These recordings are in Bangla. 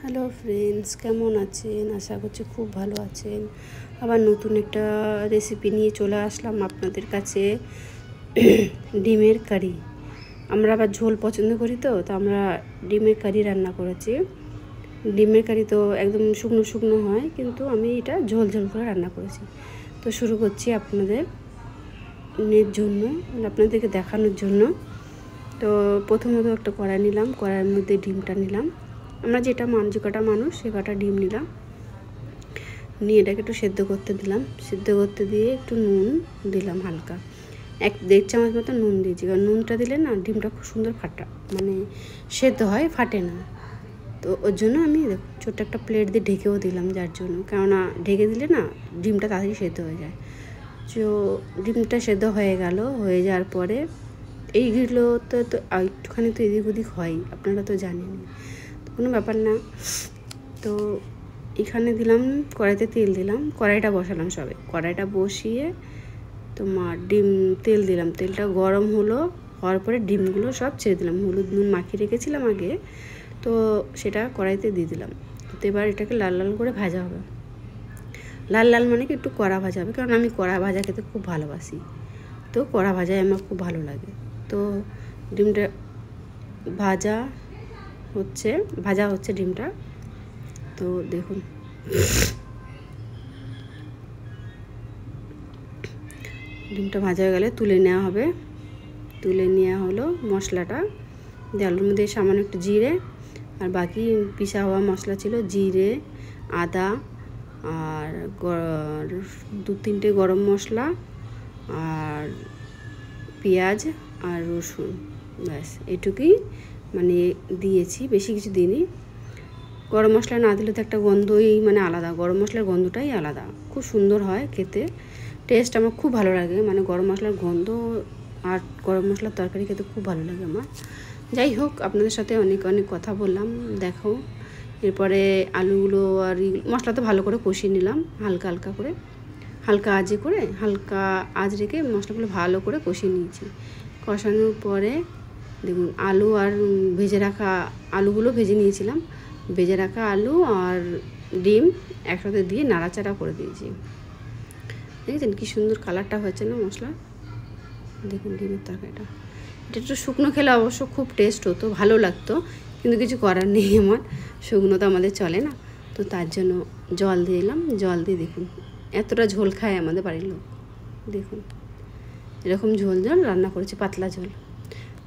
হ্যালো ফ্রেন্ডস, কেমন আছেন? আশা করছি খুব ভালো আছেন। আবার নতুন একটা রেসিপি নিয়ে চলে আসলাম আপনাদের কাছে। ডিমের কারি। আমরা আবার ঝোল পছন্দ করি, তো আমরা ডিমের কারি রান্না করেছি। ডিমের কারি তো একদম শুকনো শুকনো হয়, কিন্তু আমি এটা ঝোল ঝোল করে রান্না করেছি। তো শুরু করছি আপনাদের জন্য, আপনাদেরকে দেখানোর জন্য। তো প্রথমত একটা কড়াই নিলাম, কড়াইয়ের মধ্যে ডিমটা নিলাম। আমরা যে কটা মানুষ সে কটা ডিম নিলাম, নিয়ে এটাকে একটু সেদ্ধ করতে দিলাম। সেদ্ধ করতে দিয়ে একটু নুন দিলাম, হালকা 1-1.5 চামচ মতো নুন দিয়েছি। কারণ নুনটা দিলে না ডিমটা খুব সুন্দর সেদ্ধ হয়, ফাটে না। তো ওর জন্য আমি ছোট্ট একটা প্লেট দিয়ে ঢেকেও দিলাম, যার জন্য, কেননা ঢেকে দিলে না ডিমটা তাড়াতাড়ি সেদ্ধ হয়ে যায়। তো ডিমটা সেদ্ধ হয়ে গেল। হয়ে যাওয়ার পরে এইগুলো তো একটুখানি তো এদিক ওদিক হয়, আপনারা তো জানেনই, কোনো ব্যাপার না। তো এখানে দিলাম, কড়াইতে তেল দিলাম, কড়াইটা বসালাম সবে। কড়াইটা বসিয়ে তেল দিলাম। তেলটা গরম হওয়ার পরে ডিমগুলো সব ছেড়ে দিলাম। হলুদ নুন মাখিয়ে রেখেছিলাম আগে, তো সেটা কড়াইতে দিয়ে দিলাম। তো এবার এটাকে লাল লাল করে ভাজা হবে। লাল লাল মানে কি, একটু কড়া ভাজা হবে, কারণ আমি কড়া ভাজা খেতে খুব ভালোবাসি। তো কড়া ভাজাই আমার খুব ভালো লাগে। তো ডিমটা ভাজা হচ্ছে ডিমটা। তো দেখুন, ডিমটা ভাজা হয়ে গেলে তুলে নেওয়া হবে। তুলে নেওয়া হলো মশলাটা, আলুর মধ্যে সামান্য একটু জিরে, আর বাকি পিষা হওয়া মশলা ছিল, জিরে, আদা, আর 2-3টে গরম মশলা, আর পেঁয়াজ আর রসুন, ব্যাস এটুকুই দিয়েছি, বেশি কিছু দিইনি। গরম মশলা না দিলে তো একটা গন্ধই আলাদা, গরম মশলার গন্ধটাই আলাদা, খুব সুন্দর হয় খেতে। টেস্ট আমার খুব ভালো লাগে, গরম মশলার গন্ধ আর গরম মশলার তরকারি খেতে খুব ভালো লাগে আমার। যাই হোক, আপনাদের সাথে অনেক অনেক কথা বললাম। দেখো, এরপরে আলুগুলো আর মশলা তো ভালো করে কষিয়ে নিলাম, হালকা আঁচ রেখে মশলাগুলো ভালো করে কষিয়ে নিয়েছি। কষানোর পরে দেখুন, আলু আর আলুগুলো ভেজে নিয়েছিলাম। ভেজে রাখা আলু আর ডিম একসাথে দিয়ে নাড়াচাড়া করে দিয়েছি। দেখেছেন কি সুন্দর কালারটা হয়েছে না মশলা? দেখুন ডিমের তরকারিটা, এটা একটু শুকনো খেলে অবশ্য খুব টেস্ট হতো, ভালো লাগতো, কিন্তু কিছু করার নেই, আমার শুকনো তো আমাদের চলে না। তো তার জন্য জল দিয়ে দিলাম। জল দিয়ে দেখুন এতটা ঝোল খায় আমাদের বাড়ির লোক। দেখুন এরকম ঝোল রান্না করেছি, পাতলা ঝোল।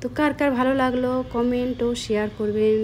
তো কার কার ভালো লাগলো কমেন্ট ও শেয়ার করবেন।